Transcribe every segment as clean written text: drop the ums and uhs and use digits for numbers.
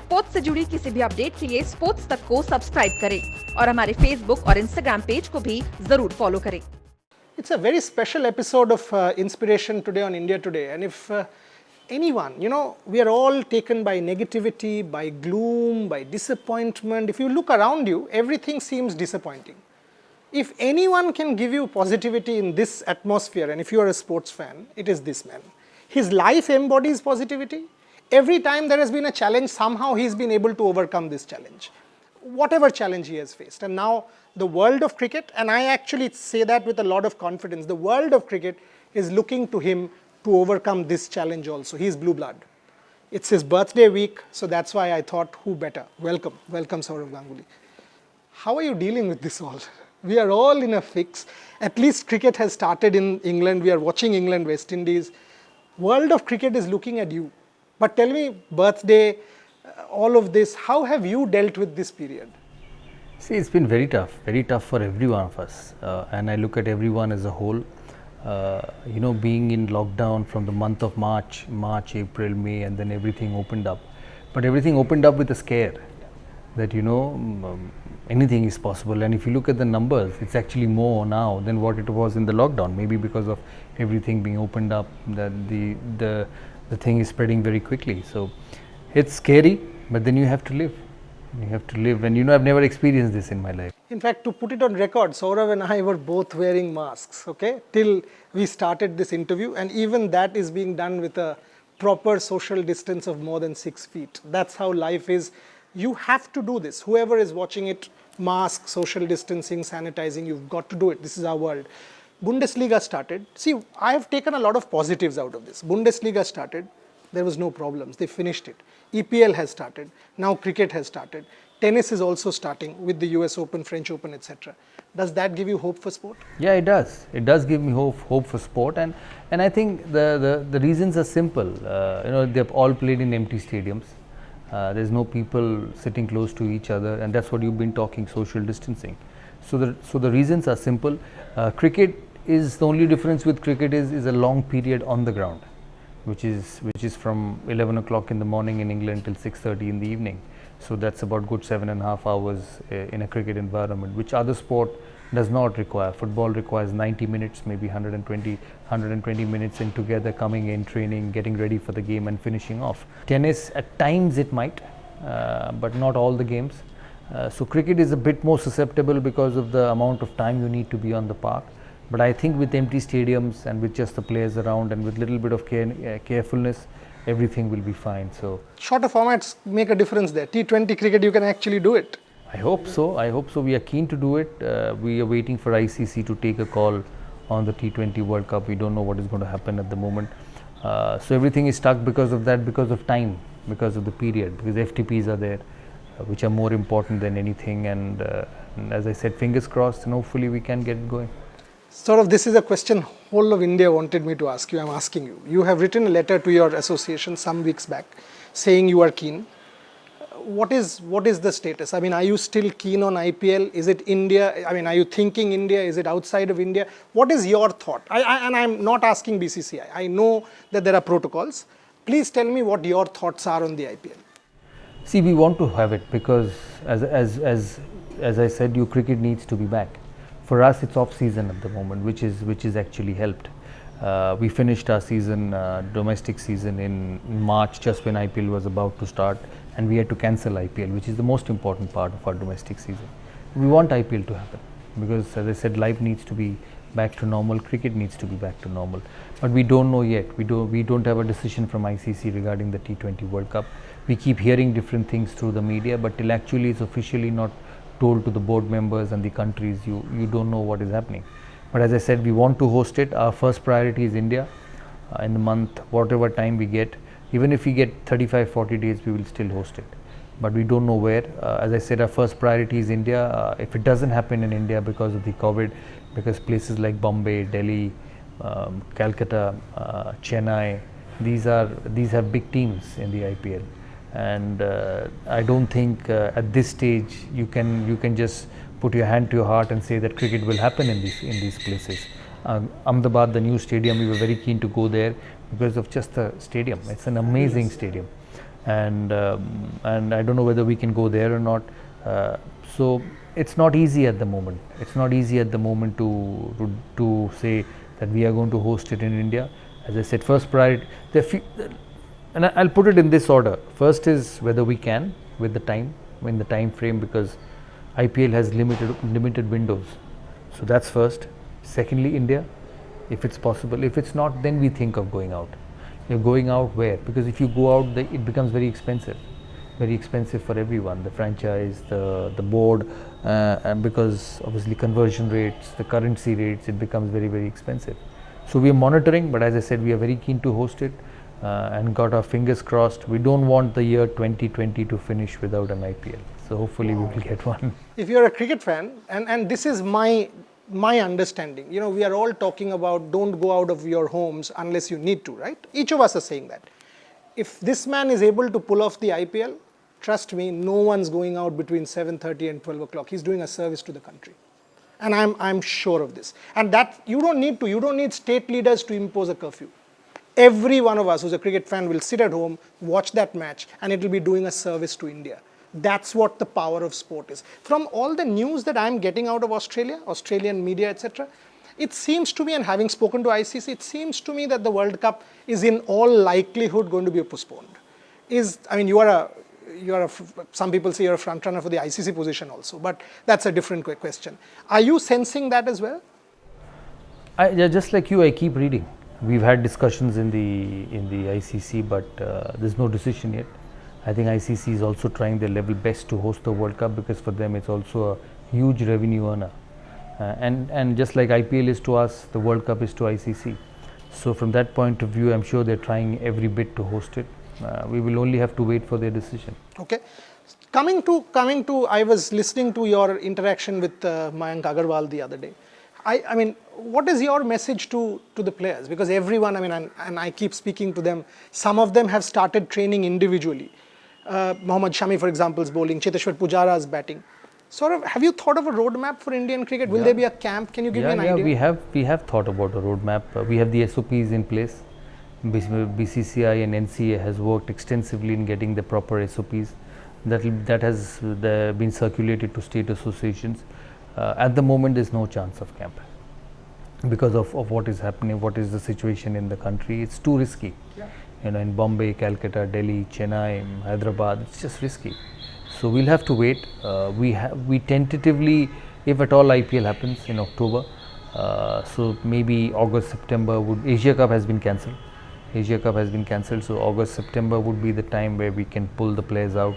Sports से जुड़ी किसी भी अपडेट के लिए स्पोर्ट्स तक को सब्सक्राइब करें और हमारे फेसबुक और इंस्टाग्राम पेज को भी जरूर फॉलो करें। It's a very special episode of Inspiration Today on India Today. And if anyone, we are all taken by negativity, by gloom, by disappointment. If you look around you, everything seems disappointing. If anyone can give you positivity in this atmosphere, and if you are a sports fan, it is this man. His life embodies positivity. Every time there has been a challenge, somehow he's been able to overcome this challenge, whatever challenge he has faced. And now the world of cricket, and I actually say that with a lot of confidence, the world of cricket is looking to him to overcome this challenge also. He's blue blood. It's his birthday week, so that's why I thought, who better? Welcome Sourav Ganguly. How are you dealing with this all? We are all in a fix. At least cricket has started in England. We are watching England, West Indies. World of cricket is looking at you. But tell me, birthday, all of this, how have you dealt with this period? See, it's been very tough for every one of us. And I look at everyone as a whole. Being in lockdown from the month of March, April, May, and then everything opened up. But everything opened up with a scare that, anything is possible. And if you look at the numbers, it's actually more now than what it was in the lockdown. Maybe because of everything being opened up, that the thing is spreading very quickly. So it's scary, but then you have to live. And I've never experienced this in my life. In fact, to put it on record, Saurav and I were both wearing masks, okay, till we started this interview, and even that is being done with a proper social distance of more than 6 feet. That's how life is. You have to do this. Whoever is watching it, mask, social distancing, sanitizing, you've got to do it. This is our world. Bundesliga started. See, I have taken a lot of positives out of this. Bundesliga started. There was no problems. They finished it. EPL has started. Now cricket has started. Tennis is also starting with the US Open, French Open, etc. Does that give you hope for sport? Yeah, it does. It does give me hope for sport, and I think the reasons are simple. They've all played in empty stadiums. There's no people sitting close to each other, and that's what you've been talking, social distancing. So the reasons are simple. Cricket is, the only difference with cricket is a long period on the ground, which is from 11 o'clock in the morning in England till 6:30 in the evening. So that's about good 7.5 hours in a cricket environment, which other sport does not require. Football requires 90 minutes, maybe 120 minutes in together, coming in, training, getting ready for the game and finishing off. Tennis, at times it might, but not all the games. So cricket is a bit more susceptible because of the amount of time you need to be on the park. But I think with empty stadiums and with just the players around and with little bit of carefulness, everything will be fine. So shorter formats make a difference there. T20 cricket, you can actually do it. I hope so. We are keen to do it. We are waiting for ICC to take a call on the T20 World Cup. We don't know what is going to happen at the moment. So everything is stuck because of that, because of time, because of the period, because FTPs are there, which are more important than anything. And as I said, fingers crossed, and hopefully we can get it going. Sort of, this is a question whole of India wanted me to ask you. I'm asking you. You have written a letter to your association some weeks back saying you are keen. What is the status? I mean, are you still keen on IPL? Is it India? I mean, are you thinking India? Is it outside of India? What is your thought? And I'm not asking BCCI. I know that there are protocols. Please tell me what your thoughts are on the IPL. See, we want to have it because, as I said, cricket needs to be back. For us, it's off season at the moment, which is actually helped. We finished our season, domestic season, in March, just when IPL was about to start, and we had to cancel IPL, which is the most important part of our domestic season. We want IPL to happen because, as I said, life needs to be back to normal, cricket needs to be back to normal. But we don't know yet. We don't have a decision from ICC regarding the T20 World Cup. We keep hearing different things through the media, but till actually it's officially not told to the board members and the countries, you don't know what is happening. But as I said, we want to host it. Our first priority is India. In the month, whatever time we get, even if we get 35-40 days, we will still host it. But we don't know where. As I said, our first priority is India. If it doesn't happen in India because of the COVID, because places like Bombay, Delhi, Calcutta, Chennai, these have big teams in the IPL. And I don't think at this stage you can just put your hand to your heart and say that cricket will happen in these places. Ahmedabad, the new stadium, we were very keen to go there because of just the stadium. It's an amazing stadium, and I don't know whether we can go there or not. So it's not easy at the moment. It's not easy at the moment to say that we are going to host it in India. As I said, first priority, and I'll put it in this order. First is whether we can with the time, in the time frame, because IPL has limited windows. So that's first. Secondly, India, if it's possible. If it's not, then we think of going out. You're going out where? Because if you go out, it becomes very expensive for everyone, the franchise, the board, and because obviously conversion rates, the currency rates, it becomes very expensive. So we are monitoring, but as I said, we are very keen to host it and got our fingers crossed. We don't want the year 2020 to finish without an IPL. So hopefully we will get one. If you're a cricket fan, and this is my understanding, you know, we are all talking about don't go out of your homes unless you need to, right? Each of us are saying that. If this man is able to pull off the IPL, trust me, no one's going out between 7:30 and 12 o'clock. He's doing a service to the country. And I'm sure of this. And that you don't need state leaders to impose a curfew. Every one of us who's a cricket fan will sit at home, watch that match, and it will be doing a service to India. That's what the power of sport is. From all the news that I'm getting out of Australia, Australian media, etc., it seems to me, and having spoken to ICC, it seems to me that the World Cup is in all likelihood going to be postponed. Some people say you're a front runner for the ICC position also, but that's a different question. Are you sensing that as well? Just like you, I keep reading. We've had discussions in the ICC, but there's no decision yet. I think ICC is also trying their level best to host the World Cup, because for them it's also a huge revenue earner. And just like IPL is to us, the World Cup is to ICC. So from that point of view, I'm sure they're trying every bit to host it. We will only have to wait for their decision. Okay. Coming to, I was listening to your interaction with Mayank Agarwal the other day. I mean, what is your message to the players? Because everyone, and I keep speaking to them, some of them have started training individually. Mohammad Shami, for example, is bowling, Cheteshwar Pujara is batting. Sort of, have you thought of a roadmap for Indian cricket? Will there be a camp? Can you give me an idea? We have thought about a roadmap. We have the SOPs in place. BCCI and NCA has worked extensively in getting the proper SOPs. That has been circulated to state associations. At the moment, there's no chance of camp because of what is happening, what is the situation in the country. It's too risky. Yeah. You know, in Bombay, Calcutta, Delhi, Chennai, Hyderabad, it's just risky. So we'll have to wait. We tentatively, if at all IPL happens in October, so maybe August, September Asia Cup has been cancelled. So August, September would be the time where we can pull the players out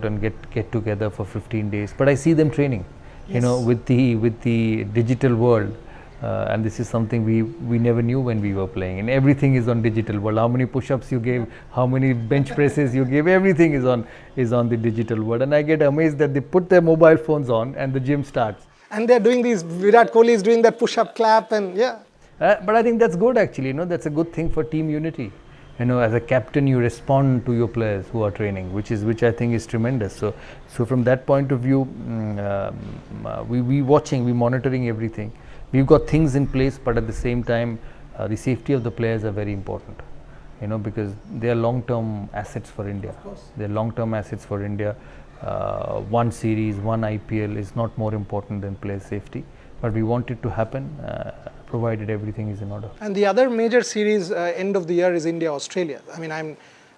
and get together for 15 days. But I see them training, yes, you know, with the digital world. And this is something we never knew when we were playing, and everything is on digital world. How many push-ups you gave, how many bench presses you gave, everything is on the digital world. And I get amazed that they put their mobile phones on and the gym starts. And they're doing these, Virat Kohli is doing that push-up clap, and yeah. But I think that's good actually, you know, that's a good thing for team unity. You know, as a captain, you respond to your players who are training, which I think is tremendous. So from that point of view, we monitoring everything. We've got things in place, but at the same time, the safety of the players are very important. You know, because they are long-term assets for India. Of course. They're long-term assets for India. One series, one IPL is not more important than player safety. But we want it to happen, provided everything is in order. And the other major series end of the year is India-Australia. I mean,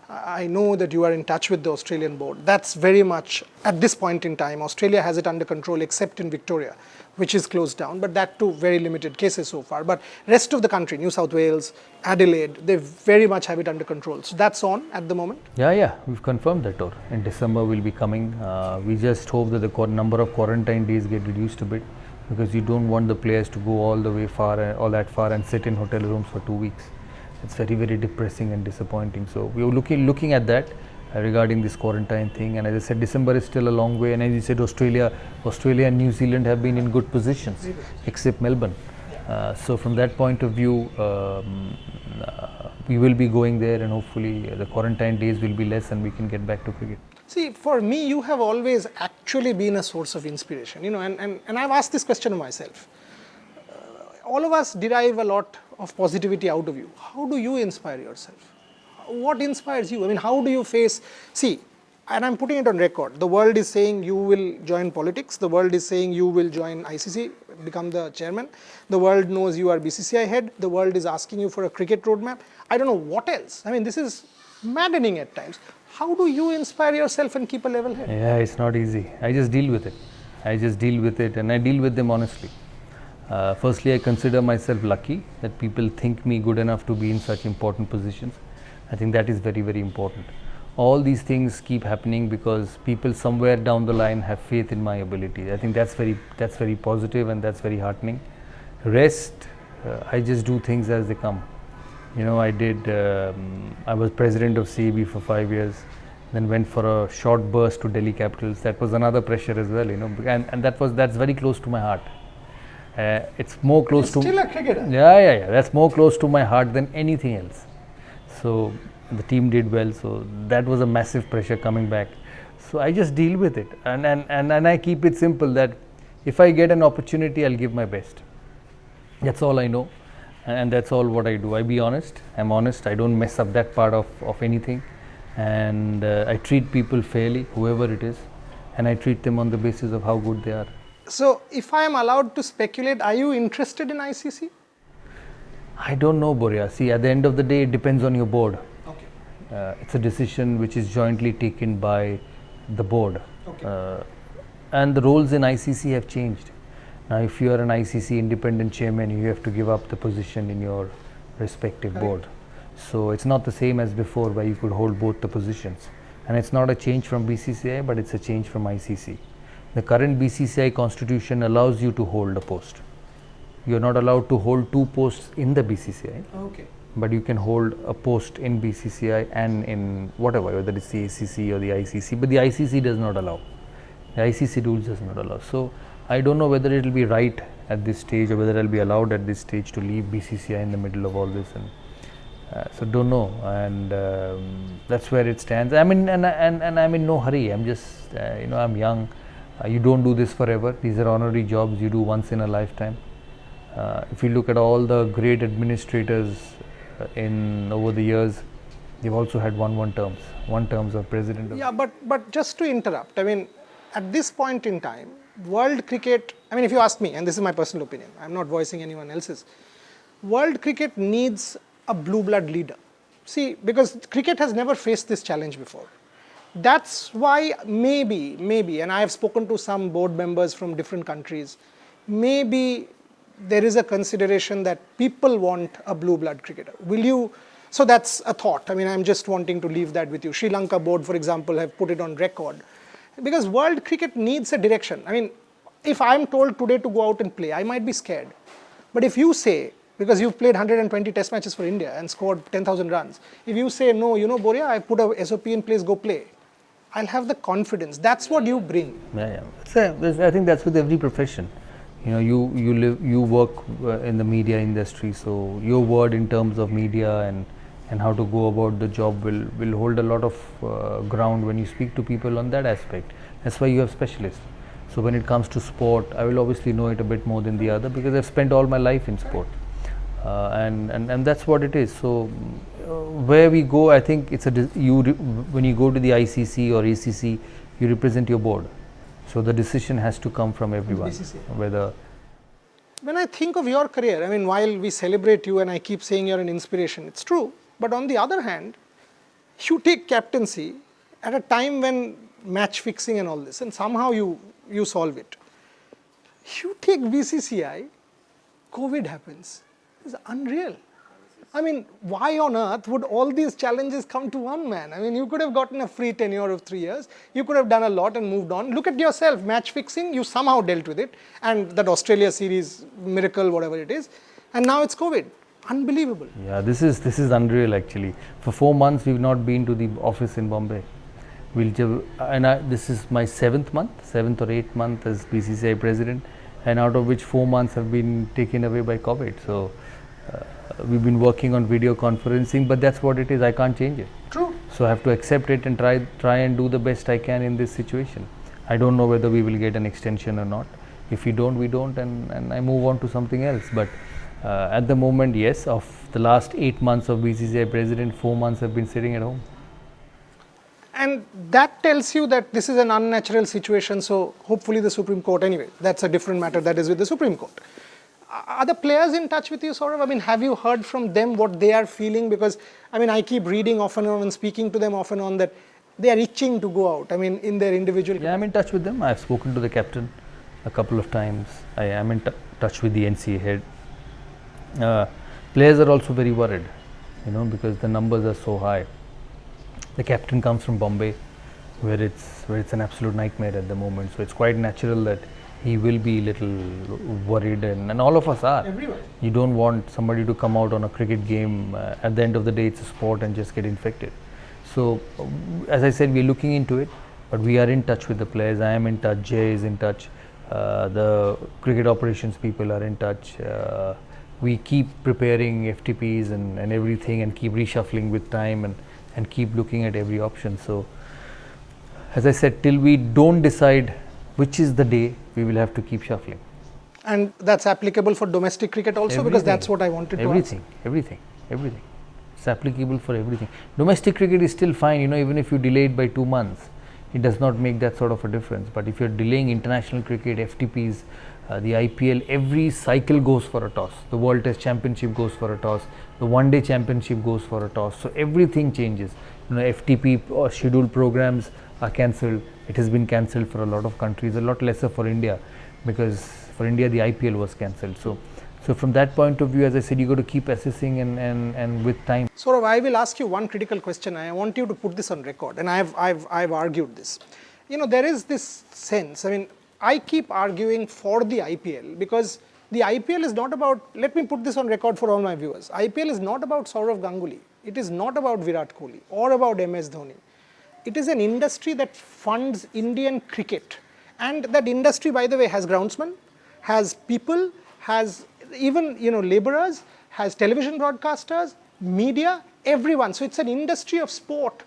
I know that you are in touch with the Australian board. That's very much, at this point in time, Australia has it under control except in Victoria, which is closed down, but that too very limited cases so far. But rest of the country, New South Wales, Adelaide, they very much have it under control. So that's on at the moment? Yeah, we've confirmed that tour. In December we'll be coming. We just hope that the number of quarantine days get reduced a bit, because you don't want the players to go all that far and sit in hotel rooms for 2 weeks. It's very depressing and disappointing. So we were looking at that regarding this quarantine thing. And as I said, December is still a long way. And as you said, Australia and New Zealand have been in good positions, except Melbourne. So from that point of view, we will be going there, and hopefully the quarantine days will be less and we can get back to cricket. See, for me, you have always actually been a source of inspiration, you know, and I've asked this question of myself. All of us derive a lot of positivity out of you. How do you inspire yourself? what inspires you? I mean, how do you face, see, and I'm putting it on record, the world is saying you will join politics, the world is saying you will join ICC, become the chairman, the world knows you are BCCI head, the world is asking you for a cricket roadmap. I don't know what else. I mean, this is maddening at times. How do you inspire yourself and keep a level head? Yeah, it's not easy. I just deal with it. I just deal with it, and I deal with them honestly. Firstly, I consider myself lucky that people think me good enough to be in such important positions. I think that is very, very important. All these things keep happening because people somewhere down the line have faith in my ability. I think that's very positive, and that's very heartening. Rest, I just do things as they come. You know, I was president of CEB for 5 years, then went for a short burst to Delhi Capitals. That was another pressure as well, you know, and that's very close to my heart. It's more close to Still a cricketer. yeah. That's more close to my heart than anything else. So the team did well, so that was a massive pressure coming back. So I just deal with it, and I keep it simple that if I get an opportunity, I'll give my best. That's all I know, and that's all what I do. I be honest. I'm honest. I don't mess up that part of anything, and I treat people fairly, whoever it is, and I treat them on the basis of how good they are. So, if I am allowed to speculate, are you interested in ICC? I don't know, Boria. See, at the end of the day, it depends on your board. Okay. It's a decision which is jointly taken by the board. Okay. And the roles in ICC have changed. Now, if you are an ICC independent chairman, you have to give up the position in your respective board. So, it's not the same as before where you could hold both the positions. And it's not a change from BCCI, but it's a change from ICC. The current BCCI constitution allows you to hold a post. You are not allowed to hold two posts in the BCCI. Okay. But you can hold a post in BCCI and in whatever, whether it's the ACC or the ICC, but the ICC does not allow. The ICC rules does not allow. So I don't know whether it will be right at this stage or whether I'll be allowed at this stage to leave BCCI in the middle of all this, and so don't know, and that's where it stands. I mean, and I'm in no hurry. I'm just I'm young. You don't do this forever. These are honorary jobs you do once in a lifetime. If you look at all the great administrators over the years, they've also had one terms of president. Yeah, but just to interrupt, I mean, at this point in time, world cricket, I mean, if you ask me, and this is my personal opinion, I'm not voicing anyone else's, world cricket needs a blue blood leader. See, because cricket has never faced this challenge before. That's why maybe, and I have spoken to some board members from different countries, maybe there is a consideration that people want a blue blood cricketer. Will you? So that's a thought. I mean, I'm just wanting to leave that with you. Sri Lanka board, for example, have put it on record. Because world cricket needs a direction. I mean, if I'm told today to go out and play, I might be scared. But if you say, because you've played 120 test matches for India and scored 10,000 runs, if you say, no, Boria, I put a SOP in place, go play, I'll have the confidence. That's what you bring. Yeah. I think that's with every profession. You work in the media industry, so your word in terms of media and how to go about the job will hold a lot of ground when you speak to people on that aspect. That's why you have specialists. So when it comes to sport, I will obviously know it a bit more than the other because I've spent all my life in sport, and that's what it is. So where we go, I think it's when you go to the ICC or ACC, you represent your board. So the decision has to come from everyone. When I think of your career, I mean, while we celebrate you and I keep saying you're an inspiration, it's true. But on the other hand, you take captaincy at a time when match fixing and all this, and somehow you solve it. You take BCCI, COVID happens. It's unreal. I mean, why on earth would all these challenges come to one man? I mean, you could have gotten a free tenure of 3 years. You could have done a lot and moved on. Look at yourself, match fixing, you somehow dealt with it. And that Australia series, miracle, whatever it is. And now it's COVID. Unbelievable. Yeah, this is unreal actually. For 4 months, we've not been to the office in Bombay. This is my 7th or 8th month as BCCI president. And out of which 4 months have been taken away by COVID. So we've been working on video conferencing, but that's what it is. I can't change it. True. So I have to accept it and try and do the best I can in this situation. I don't know whether we will get an extension or not. If we don't, we don't, and I move on to something else. But At the moment, yes, of the last 8 months of BCCI president, 4 months have been sitting at home. And that tells you that this is an unnatural situation, so hopefully the Supreme Court, anyway, that's a different matter, that is with the Supreme Court. Are the players in touch with you, Saurav? I mean, have you heard from them what they are feeling? Because, I mean, I keep reading off and on and speaking to them off and on that they are itching to go out, I mean, in their individual... Yeah, I'm in touch with them. I've spoken to the captain a couple of times. I am in touch with the NCA head. Players are also very worried, you know, because the numbers are so high. The captain comes from Bombay, where it's an absolute nightmare at the moment. So it's quite natural that he will be a little worried, and all of us are. Everyone. You don't want somebody to come out on a cricket game. At the end of the day, it's a sport and just get infected. So, as I said, we're looking into it, but we are in touch with the players. I am in touch. Jay is in touch. The cricket operations people are in touch. We keep preparing FTPs and everything, and keep reshuffling with time and keep looking at every option. So, as I said, till we don't decide which is the day, we will have to keep shuffling. And that's applicable for domestic cricket also, because that's what I wanted to ask. Everything. It's applicable for everything. Domestic cricket is still fine, you know, even if you delay it by 2 months, it does not make that sort of a difference. But if you're delaying international cricket, FTPs, the IPL, every cycle goes for a toss. The World Test Championship goes for a toss. The One Day Championship goes for a toss. So everything changes. You know, FTP or scheduled programs are cancelled. It has been cancelled for a lot of countries, a lot lesser for India, because for India the IPL was cancelled. So from that point of view, as I said, you got to keep assessing and with time. Saurav, I will ask you one critical question. I want you to put this on record, and I've argued this. You know, there is this sense, I mean, I keep arguing for the IPL because the IPL is not about, let me put this on record for all my viewers, IPL is not about Saurav Ganguly, it is not about Virat Kohli or about MS Dhoni. It is an industry that funds Indian cricket, and that industry, by the way, has groundsmen, has people, has even, you know, laborers, has television broadcasters, media, everyone. So it's an industry of sport.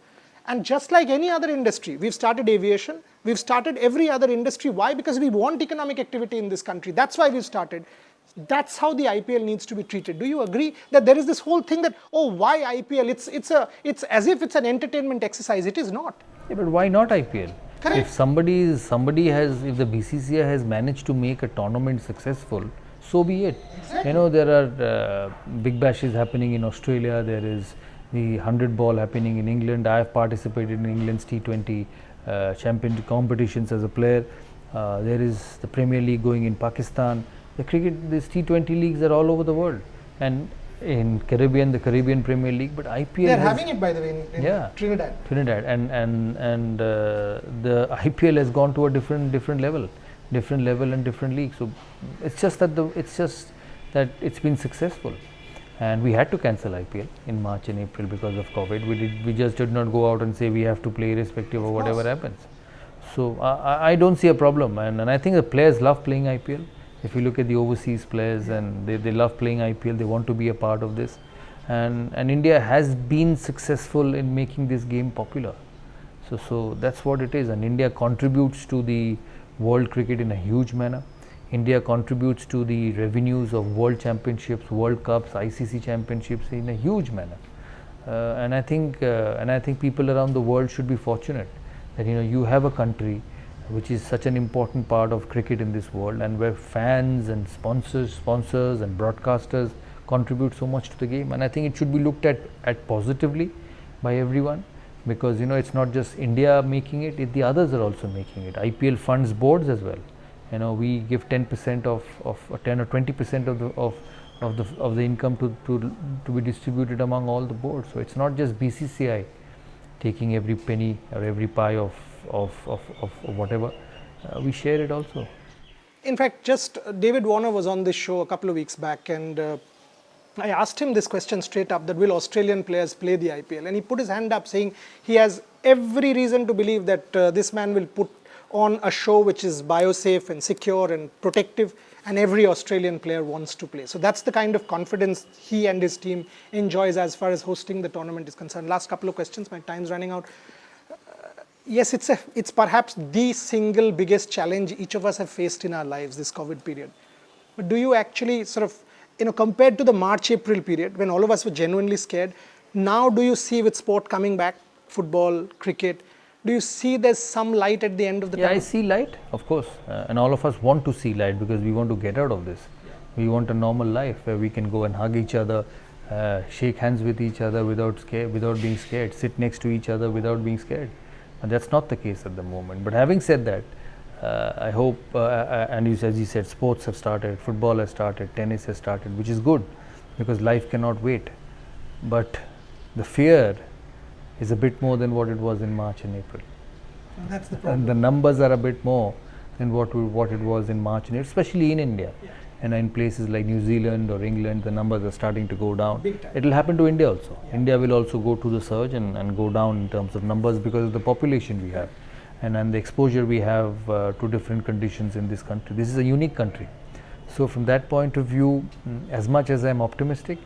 And just like any other industry, we've started aviation, we've started every other industry. Why? Because we want economic activity in this country. That's why we've started. That's how the IPL needs to be treated. Do you agree that there is this whole thing that, oh, why IPL? It's as if it's an entertainment exercise. It is not. Yeah, but why not IPL? Correct. If if the BCCI has managed to make a tournament successful, so be it. Exactly. You know, there are big bashes happening in Australia. There is the 100 ball happening in England. I have participated in England's T20 champion competitions as a player. There is the Premier League going in Pakistan. These T20 leagues are all over the world, and in Caribbean, the Caribbean Premier League. But IPL, they're having it, by the way, in Trinidad. And the IPL has gone to a different level and different league. So it's just that it's been successful, and we had to cancel IPL in March and April because of COVID. We just did not go out and say we have to play irrespective of whatever happens. So I don't see a problem, and I think the players love playing IPL. If you look at the overseas players, and they love playing IPL, they want to be a part of this, and India has been successful in making this game popular. So that's what it is, and India contributes to the world cricket in a huge manner. India contributes to the revenues of world championships, world cups, ICC championships in a huge manner, and I think people around the world should be fortunate that, you know, you have a country which is such an important part of cricket in this world, and where fans and sponsors and broadcasters contribute so much to the game. And I think it should be looked at positively by everyone, because, you know, it's not just India making it, the others are also making it. IPL funds boards as well. You know, we give 10% of 10 or 20% of the income to be distributed among all the boards. So it's not just BCCI taking every penny or every pie of whatever. We share it also. In fact, just David Warner was on this show a couple of weeks back, and I asked him this question straight up, that will Australian players play the IPL? And he put his hand up saying he has every reason to believe that this man will put on a show which is biosafe and secure and protective, and every Australian player wants to play. So that's the kind of confidence he and his team enjoys as far as hosting the tournament is concerned. Last couple of questions, my time's running out. Yes, it's perhaps the single biggest challenge each of us have faced in our lives, this COVID period. But do you actually sort of compared to the March-April period when all of us were genuinely scared, now do you see with sport coming back, football, cricket, do you see there's some light at the end of the Yeah, I tunnel? see light, of course, and all of us want to see light because we want to get out of this. We want a normal life where we can go and hug each other, shake hands with each other without being scared, sit next to each other without being scared. And that's not the case at the moment. But having said that, I hope, as you said, sports have started, football has started, tennis has started, which is good because life cannot wait. But the fear is a bit more than what it was in March and April. That's the And problem. the numbers are a bit more than what it was in March and April, especially in India. And in places like New Zealand or England, the numbers are starting to go down. Big time. It will happen to India also. India will also go to the surge and go down in terms of numbers because of the population we have and the exposure we have to different conditions in this country. This is a unique country. So from that point of view, as much as I'm optimistic,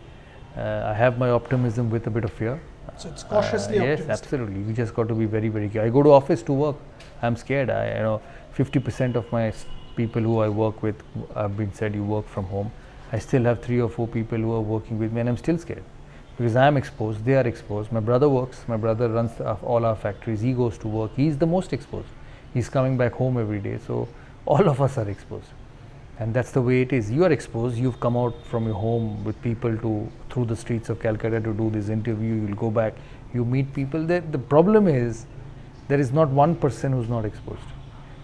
I have my optimism with a bit of fear. So it's cautiously Yes, optimistic. absolutely. We just got to be very, very careful. I go to office to work. I'm scared. 50% of my people who I work with have been said you work from home. I still have 3 or 4 people who are working with me, and I'm still scared because I am exposed. They are exposed. My brother works. My brother runs all our factories. He goes to work. He's the most exposed. He's coming back home every day. So all of us are exposed. And that's the way it is. You are exposed. You've come out from your home with people through the streets of Calcutta to do this interview. You'll go back. You meet people. The problem is there is not one person who's not exposed,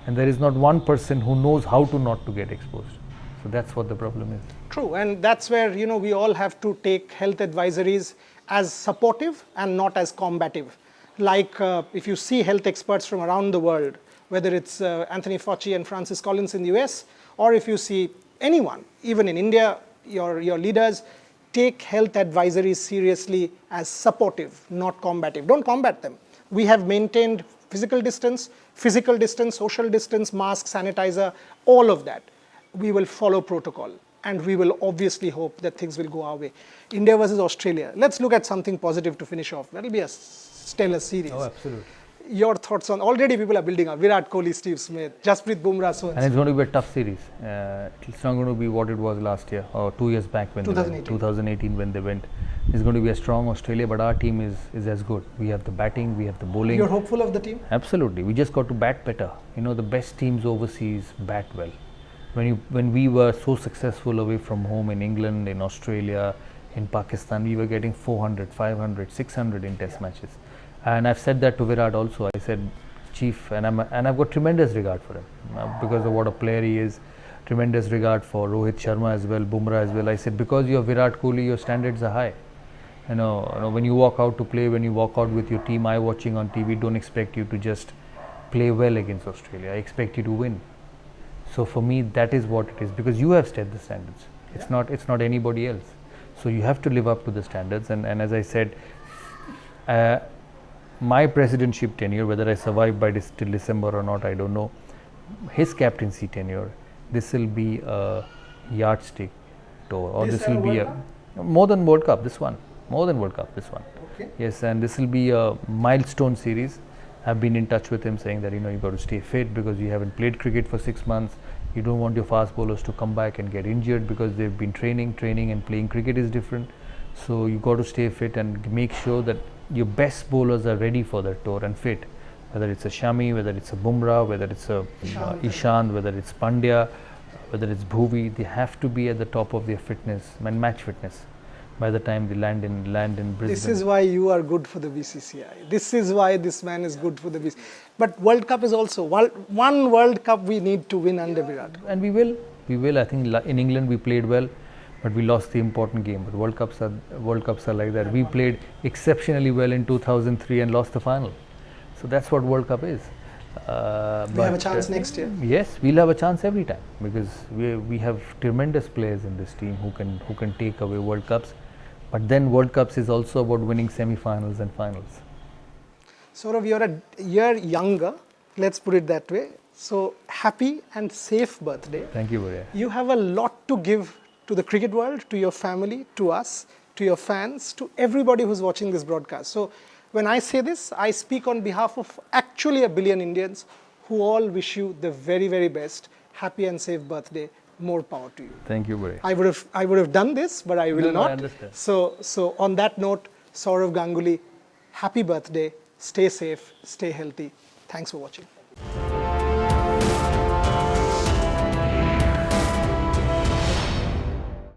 and there is not one person who knows how to not to get exposed. So that's what the problem is. True, and that's where we all have to take health advisories as supportive and not as combative. Like if you see health experts from around the world, whether it's Anthony Fauci and Francis Collins in the US, or if you see anyone, even in India, your leaders, take health advisories seriously as supportive, not combative. Don't combat them. We have maintained physical distance, social distance, mask, sanitizer, all of that. We will follow protocol, and we will obviously hope that things will go our way. India versus Australia. Let's look at something positive to finish off. That'll be a stellar series. Oh, absolutely. Your thoughts on, already people are building up, Virat Kohli, Steve Smith, Jasprit Bumrah, so And it's going to be a tough series. It's not going to be what it was last year or 2 years back when 2018 when they went. It's going to be a strong Australia, but our team is as good. We have the batting, we have the bowling. You're hopeful of the team? Absolutely. We just got to bat better. The best teams overseas bat well. When we were so successful away from home in England, in Australia, in Pakistan, we were getting 400, 500, 600 in test matches. And I've said that to Virat also. I said, Chief, and I've got tremendous regard for him because of what a player he is. Tremendous regard for Rohit Sharma as well, Bumrah as well. I said, because you're Virat Kohli, your standards are high. When you walk out to play, when you walk out with your team, I watching on TV, don't expect you to just play well against Australia. I expect you to win. So for me, that is what it is, because you have set the standards. It's not anybody else. So you have to live up to the standards. And as I said, my presidency tenure, whether I survive till December or not, I don't know. His captaincy tenure, this will be a yardstick tour, or this will be more than World Cup. This one, more than World Cup. This one. Okay. Yes, and this will be a milestone series. I've been in touch with him saying that you've got to stay fit because you haven't played cricket for 6 months. You don't want your fast bowlers to come back and get injured because they've been training, and playing cricket is different. So you got to stay fit and make sure that your best bowlers are ready for that tour and fit. Whether it's a Shami, whether it's a Bumrah, whether it's a Ishant, whether it's Pandya, whether it's Bhuvi, they have to be at the top of their fitness and match fitness by the time they land in Brisbane. This is why you are good for the BCCI. This is why this man is good for the BCCI. But World Cup is also one World Cup we need to win under Virat. And we will. I think in England we played well, but we lost the important game. But World Cups are like that. We played exceptionally well in 2003 and lost the final. So that's what World Cup is. We have a chance next year. Yes, we'll have a chance every time because we have tremendous players in this team who can take away World Cups. But then World Cups is also about winning semi-finals and finals. Saurav, you're a year younger, let's put it that way. So happy and safe birthday. Thank you, Bharya. You have a lot to give to the cricket world, to your family, to us, to your fans, to everybody who's watching this broadcast. So when I say this, I speak on behalf of actually 1 billion Indians who all wish you the very, very best. Happy and safe birthday more power to you. Thank you, Bari. I would have done this, but I will No, I not. understand. So on that note, Saurav Ganguly, happy birthday, stay safe, stay healthy. Thanks for watching.